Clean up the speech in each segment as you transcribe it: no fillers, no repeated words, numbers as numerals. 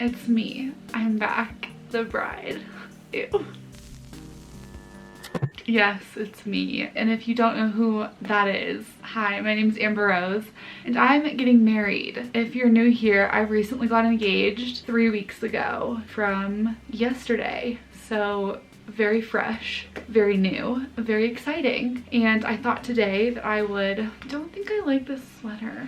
It's me. I'm back. The bride. Ew. Yes, it's me. And if you don't know who that is, hi, my name is AmberRose and I'm getting married. If you're new here, I recently got engaged 3 weeks ago from yesterday. So very fresh, very new, very exciting. And I thought today that I don't think I like this sweater.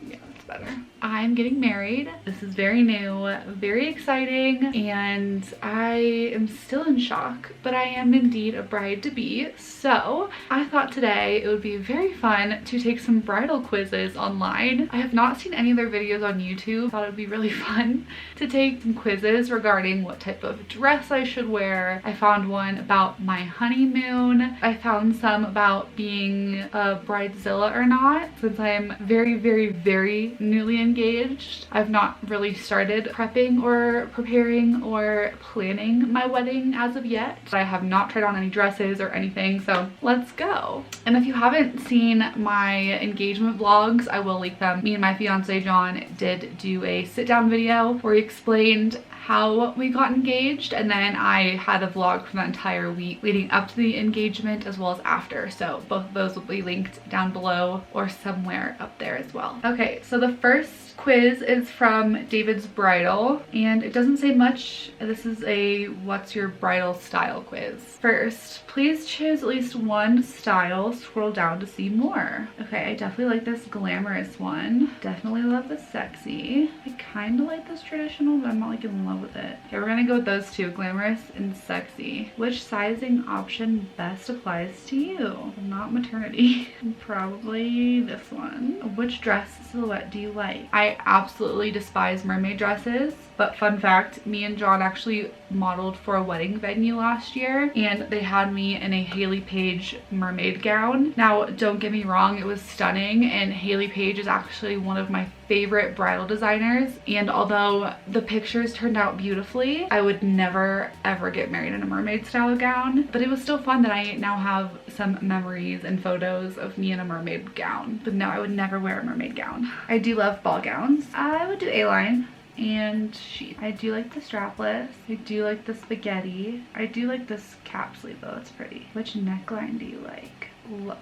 Yeah, it's better. I'm getting married. This is very new, very exciting, and I am still in shock, but I am indeed a bride-to-be. So I thought today it would be very fun to take some bridal quizzes online. I have not seen any of their videos on YouTube. Thought it would be really fun to take some quizzes regarding what type of dress I should wear. I found one about my honeymoon. I found some about being a bridezilla or not, since I am very, very, very newly engaged. I've not really started prepping or preparing or planning my wedding as of yet. I have not tried on any dresses or anything, so let's go. And if you haven't seen my engagement vlogs, I will link them. Me and my fiance John did do a sit down video where he explained how we got engaged, and then I had a vlog for the entire week leading up to the engagement as well as after, so both of those will be linked down below or somewhere up there as well. Okay, so the first quiz is from David's Bridal, and it doesn't say much. This is a what's your bridal style quiz. First, please choose at least one style. Scroll down to see more. Okay, I definitely like this glamorous one. Definitely love the sexy. I kind of like this traditional, but I'm not like in love with it. Okay, we're gonna go with those two, glamorous and sexy. Which sizing option best applies to you? Not maternity. Probably this one. Which dress silhouette do you like? I absolutely despise mermaid dresses, but fun fact, me and John actually modeled for a wedding venue last year, and they had me in a Hailey Page mermaid gown. Now, don't get me wrong, it was stunning, and Hailey Page is actually one of my favorite bridal designers, and although the pictures turned out beautifully, I would never ever get married in a mermaid style gown, but it was still fun that I now have some memories and photos of me in a mermaid gown. But no, I would never wear a mermaid gown. I do love ball gowns. I would do A-line and sheath. I do like the strapless. I do like the spaghetti. I do like this cap sleeve though, it's pretty. Which neckline do you like?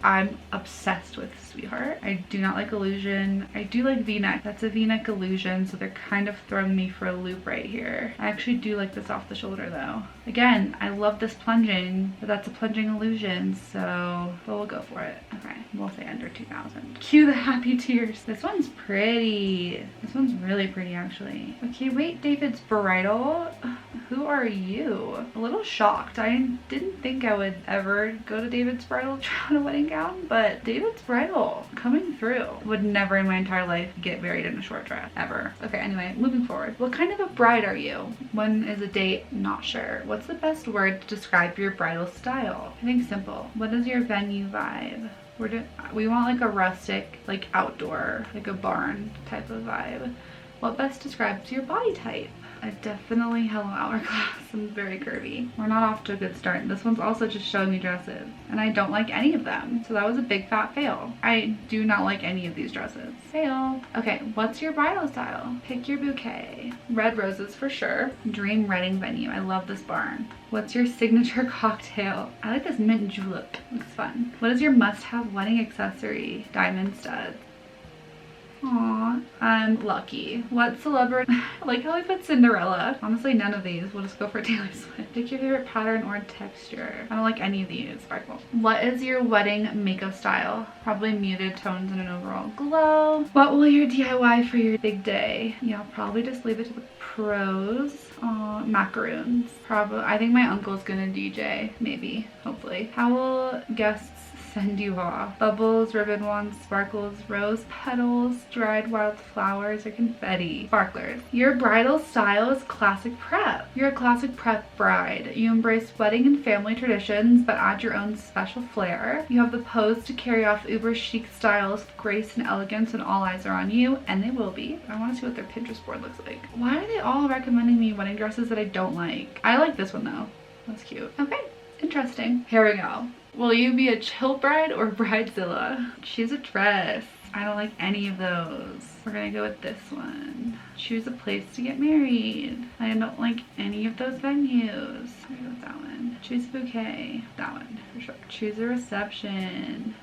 I'm obsessed with Sweetheart. I do not like Illusion. I do like V-neck. That's a V-neck Illusion, so they're kind of throwing me for a loop right here. I actually do like this off the shoulder though. Again, I love this plunging, but that's a plunging Illusion, so we'll go for it. Okay, we'll say under 2,000. Cue the happy tears. This one's pretty. This one's really pretty actually. Okay, wait, David's Bridal. Who are you? A little shocked. I didn't think I would ever go to David's Bridal try on a wedding gown, but David's Bridal coming through. Would never in my entire life get married in a short dress, ever. Okay, anyway, moving forward. What kind of a bride are you? When is a date? Not sure. What's the best word to describe your bridal style? I think simple. What is your venue vibe? We want like a rustic, like outdoor, like a barn type of vibe. What best describes your body type? I definitely Hello Hourglass. I'm very curvy. We're not off to a good start. This one's also just showing me dresses, and I don't like any of them. So that was a big fat fail. I do not like any of these dresses. Fail. Okay, what's your bridal style? Pick your bouquet. Red roses for sure. Dream wedding venue. I love this barn. What's your signature cocktail? I like this mint julep. Looks fun. What is your must-have wedding accessory? Diamond studs. Aw, I'm lucky. What celebrity? I like how we put Cinderella. Honestly, none of these. We'll just go for Taylor Swift. Pick your favorite pattern or texture. I don't like any of these. Sparkle. What is your wedding makeup style? Probably muted tones and an overall glow. What will your DIY for your big day? Yeah, I'll probably just leave it to the pros. Macaroons. Probably. I think my uncle's gonna DJ. Maybe. Hopefully. How will guests send you off? Bubbles, ribbon wands, sparkles, rose petals, dried wild flowers, or confetti. Sparklers. Your bridal style is classic prep. You're a classic prep bride. You embrace wedding and family traditions, but add your own special flair. You have the pose to carry off uber chic styles with grace and elegance, and all eyes are on you, and they will be. I want to see what their Pinterest board looks like. Why are they all recommending me wedding dresses that I don't like? I like this one though. That's cute. Okay, interesting. Here we go. Will you be a chill bride or bridezilla? Choose a dress. I don't like any of those. We're gonna go with this one. Choose a place to get married. I don't like any of those venues. We're gonna go with that one. Choose a bouquet. That one, for sure. Choose a reception.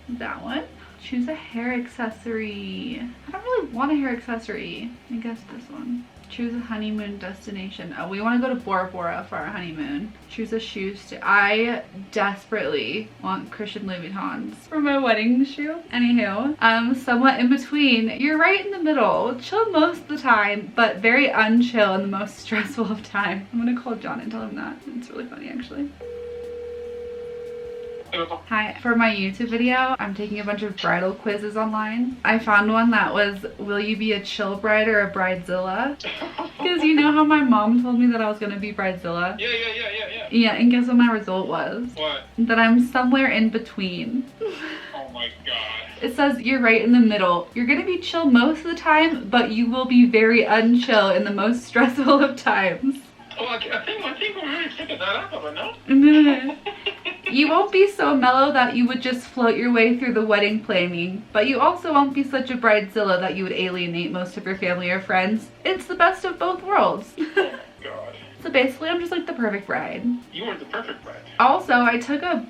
That one. Choose a hair accessory. I don't really want a hair accessory. I guess this one. Choose a honeymoon destination. Oh, we want to go to Bora Bora for our honeymoon. Choose a shoe I desperately want Christian Louboutins for my wedding shoe. Anywho, somewhat in between. You're right in the middle. Chill most of the time, but very unchill in the most stressful of time. I'm gonna call John and tell him that. It's really funny, actually. Hi, for my YouTube video, I'm taking a bunch of bridal quizzes online. I found one that was, will you be a chill bride or a bridezilla? Because you know how my mom told me that I was gonna be bridezilla? Yeah. Yeah, and guess what my result was? What? That I'm somewhere in between. Oh my god. It says you're right in the middle. You're gonna be chill most of the time, but you will be very unchill in the most stressful of times. Oh, I think we already figured that out, but no? You won't be so mellow that you would just float your way through the wedding planning, but you also won't be such a bridezilla that you would alienate most of your family or friends. It's the best of both worlds. Oh god. So basically, I'm just like the perfect bride. You were the perfect bride. Also, I took a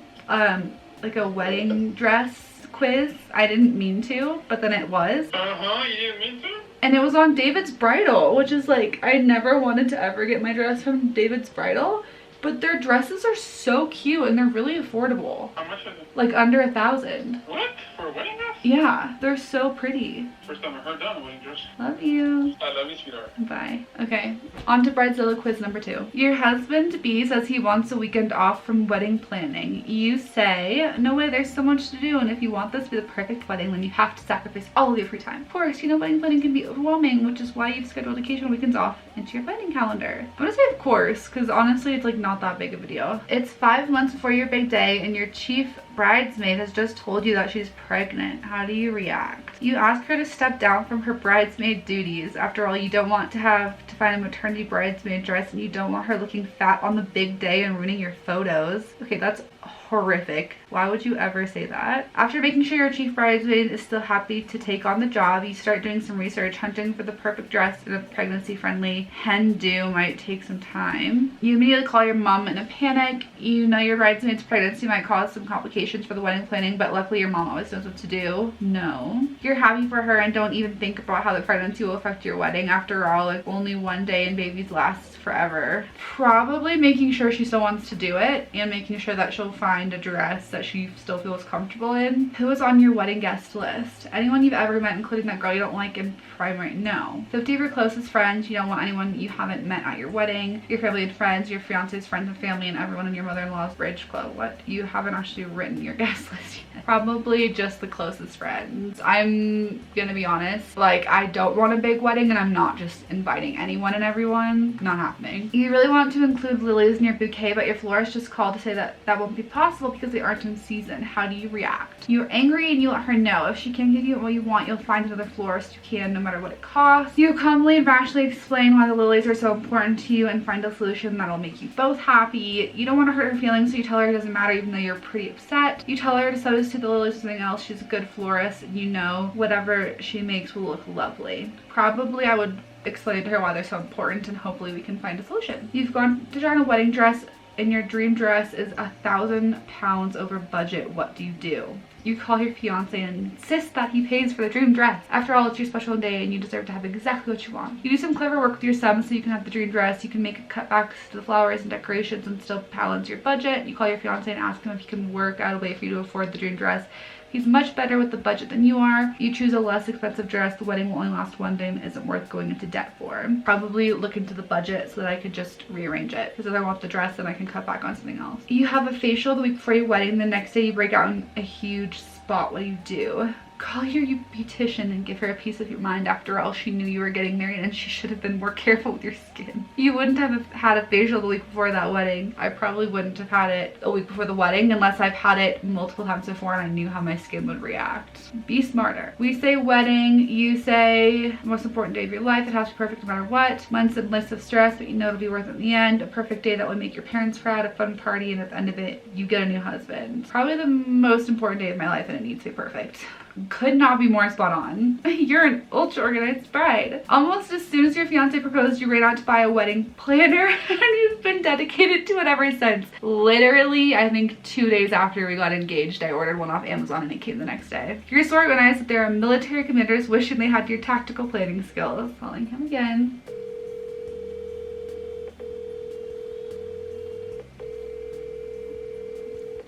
like a wedding dress quiz. I didn't mean to, but then it was. You didn't mean to? And it was on David's Bridal, which is like, I never wanted to ever get my dress from David's Bridal, but their dresses are so cute and they're really affordable. How much is it? Like under $1,000. What? For a wedding dress? Yeah, they're so pretty. First time I heard that wedding dress. Love you. I love you, sweetheart. Bye. Okay, on to Bridezilla quiz number 2. Your husband-to-be says he wants a weekend off from wedding planning. You say, no way, there's so much to do, and if you want this to be the perfect wedding, then you have to sacrifice all of your free time. Of course, you know wedding planning can be overwhelming, which is why you've scheduled occasional weekends off into your wedding calendar. I'm gonna say of course, because honestly, it's like not that big of a deal. It's 5 months before your big day, and your chief bridesmaid has just told you that she's pregnant. How do you react? You ask her to step down from her bridesmaid duties. After all, you don't want to have to find a maternity bridesmaid dress, and you don't want her looking fat on the big day and ruining your photos. Okay, that's horrific. Why would you ever say that? After making sure your chief bridesmaid is still happy to take on the job, you start doing some research, hunting for the perfect dress in a pregnancy-friendly hen do. Might take some time. You immediately call your mom in a panic. You know your bridesmaid's pregnancy might cause some complications for the wedding planning, but luckily your mom always knows what to do. No. You're happy for her and don't even think about how the pregnancy will affect your wedding. After all, like only one day and babies last forever. Probably making sure she still wants to do it and making sure that she'll find a dress that she still feels comfortable in. Who is on your wedding guest list? Anyone you've ever met, including that girl you don't like in primary? No. 50 of your closest friends. You don't want anyone you haven't met at your wedding. Your family and friends, your fiance's friends and family, and everyone in your mother-in-law's bridge club. What? You haven't actually written your guest list yet. Probably just the closest friends. I'm gonna be honest, like I don't want a big wedding and I'm not just inviting anyone and everyone. Not happening. You really want to include lilies in your bouquet, but your florist just called to say that that won't be possible because they aren't in season. How do you react? You're angry and you let her know. If she can't give you what you want, you'll find another florist who can, no matter what it costs. You calmly and rationally explain why the lilies are so important to you and find a solution that'll make you both happy. You don't want to hurt her feelings, so you tell her it doesn't matter even though you're pretty upset. You tell her to substitute the lilies with something else. She's a good florist and you know whatever she makes will look lovely. Probably I would explain to her why they're so important and hopefully we can find a solution. You've gone to try on a wedding dress and your dream dress is £1,000 over budget. What do? You call your fiance and insist that he pays for the dream dress. After all, it's your special day and you deserve to have exactly what you want. You do some clever work with your son so you can have the dream dress. You can make cutbacks to the flowers and decorations and still balance your budget. You call your fiance and ask him if he can work out a way for you to afford the dream dress. He's much better with the budget than you are. You choose a less expensive dress. The wedding will only last one day and isn't worth going into debt for. Probably look into the budget so that I could just rearrange it. Because if I want the dress, then I can cut back on something else. You have a facial the week before your wedding. The next day you break out in a huge spot. What do you do? Call your beautician and give her a piece of your mind. After all, she knew you were getting married and she should have been more careful with your skin. You wouldn't have had a facial the week before that wedding. I probably wouldn't have had it a week before the wedding unless I've had it multiple times before and I knew how my skin would react. Be smarter. We say wedding, you say most important day of your life. It has to be perfect no matter what. Months and lists of stress, but you know it'll be worth it in the end. A perfect day that would make your parents proud, a fun party, and at the end of it, you get a new husband. Probably the most important day of my life and it needs to be perfect. could not be more spot on. You're an ultra organized bride. Almost as soon as your fiance proposed, you ran out to buy a wedding planner and you've been dedicated to it ever since. Literally, I think 2 days after we got engaged, I ordered one off Amazon and it came the next day. You're so organized that there are military commanders wishing they had your tactical planning skills. Calling him again.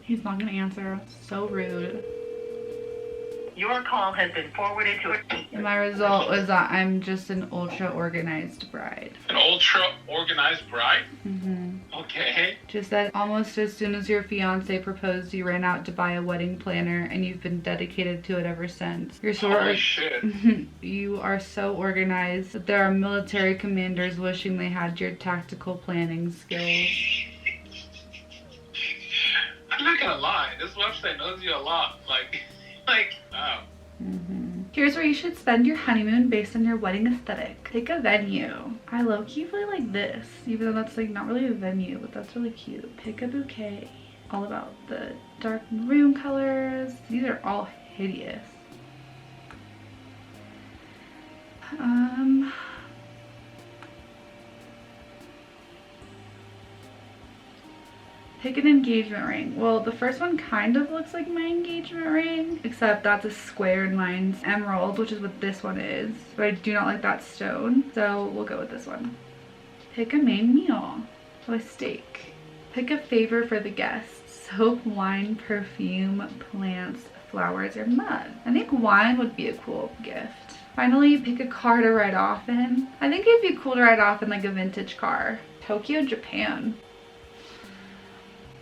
He's not gonna answer. So rude. Your call has been forwarded to And my result was that I'm just an ultra organized bride. an ultra organized bride? Okay. Just that almost as soon as your fiance proposed, you ran out to buy a wedding planner and you've been dedicated to it ever since. You're so Holy shit. You are so organized that there are military commanders wishing they had your tactical planning skills. I'm not gonna lie, this website knows you a lot. Like, wow. Here's where you should spend your honeymoon based on your wedding aesthetic. Pick a venue. I low-key really like this, even though that's like not really a venue, but that's really cute. Pick a bouquet. All about the dark maroon colors. These are all hideous. Pick an engagement ring. Well, the first one kind of looks like my engagement ring, except that's a square and mine's emerald, which is what this one is. But I do not like that stone, so we'll go with this one. Pick a main meal. Oh, a steak. Pick a favor for the guests. Soap, wine, perfume, plants, flowers, or mug. I think wine would be a cool gift. Finally, pick a car to ride off in. I think it'd be cool to ride off in like a vintage car. Tokyo, Japan.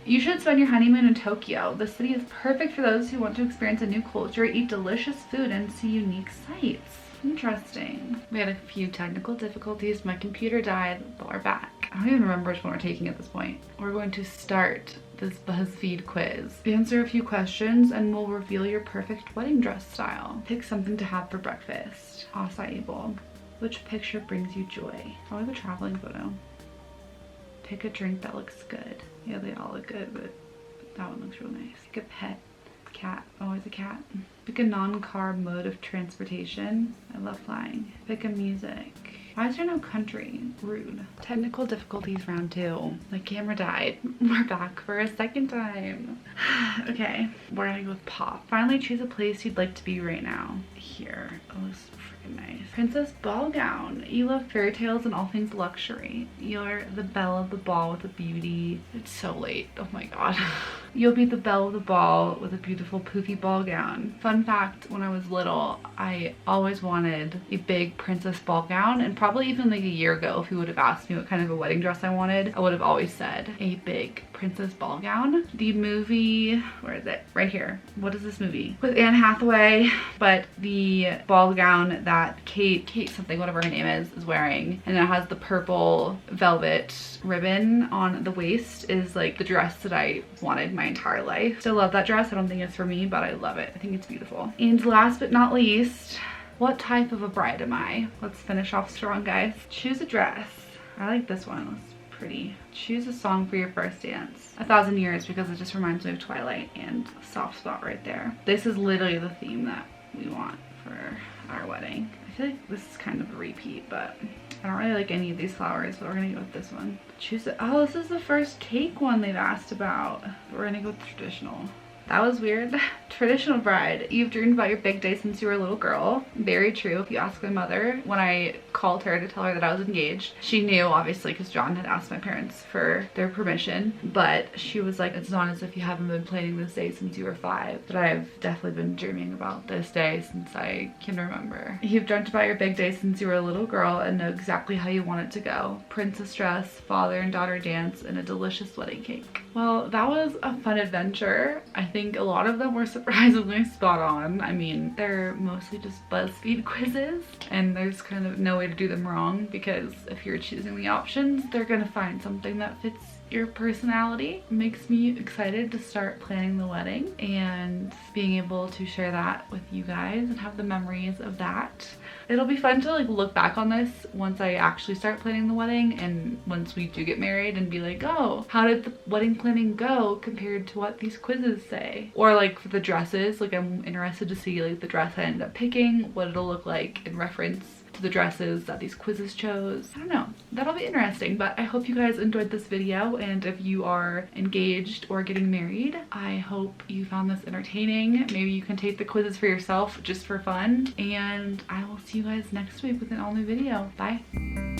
You should spend your honeymoon in Tokyo. The city is perfect for those who want to experience a new culture, eat delicious food, and see unique sights. Interesting. We had a few technical difficulties. My computer died, but we're back. I don't even remember which one we're taking at this point. We're going to start this Buzfeed quiz. Answer a few questions and we'll reveal your perfect wedding dress style. Pick something to have for breakfast. Acai bowl. Which picture brings you joy? Probably the traveling photo. Pick a drink that looks good. Yeah, they all look good, but that one looks real nice. Pick a pet. Cat. Always a cat. Pick a non-car mode of transportation. I love flying. Pick a music. Why is there no country? Rude. Technical difficulties round 2. My camera died. We're back for a second time. Okay, we're gonna go with pop. Finally choose a place you'd like to be right now. Here. Oh, this is freaking nice. Princess ball gown. You love fairy tales and all things luxury. You're the belle of the ball with a beauty. It's so late. Oh my god. You'll be the belle of the ball with a beautiful poofy ball gown. Fun fact, when I was little, I always wanted a big princess ball gown, and probably even like a year ago, if you would have asked me what kind of a wedding dress I wanted, I would have always said a big princess ball gown. The movie, where is it? Right here. What is this movie? With Anne Hathaway, but the ball gown that Kate something, whatever her name is wearing, and it has the purple velvet ribbon on the waist, is like the dress that I wanted my entire life. Still love that dress. I don't think it's for me, but I love it. I think it's beautiful. And last but not least, what type of a bride am I? Let's finish off strong, guys. Choose a dress. I like this one. It's pretty. Choose a song for your first dance. 1,000 Years, because it just reminds me of Twilight and soft spot right there. This is literally the theme that we want for our wedding. I feel like this is kind of a repeat, but I don't really like any of these flowers, but we're gonna go with this one. Choose it. Oh, this is the first cake one they've asked about. We're gonna go with traditional. That was weird. Traditional bride. You've dreamed about your big day since you were a little girl. Very true. If you ask my mother, when I called her to tell her that I was engaged, she knew, obviously, because John had asked my parents for their permission, but she was like, it's not as if you haven't been planning this day since you were 5, but I've definitely been dreaming about this day since I can remember. You've dreamt about your big day since you were a little girl and know exactly how you want it to go. Princess dress, father and daughter dance, and a delicious wedding cake. Well, that was a fun adventure. I think a lot of them were surprisingly spot on. I mean, they're mostly just Buzfeed quizzes, and there's kind of no way to do them wrong, because if you're choosing the options, they're gonna find something that fits your personality makes me excited to start planning the wedding and being able to share that with you guys and have the memories of that. It'll be fun to like look back on this once I actually start planning the wedding and once we do get married and be like, oh, how did the wedding planning go compared to what these quizzes say? Or like for the dresses, like I'm interested to see like the dress I ended up picking, what it'll look like in reference to the dresses that these quizzes chose. I don't know, that'll be interesting. But I hope you guys enjoyed this video, and if you are engaged or getting married, I hope you found this entertaining. Maybe you can take the quizzes for yourself just for fun, and I will see you guys next week with an all new video. Bye.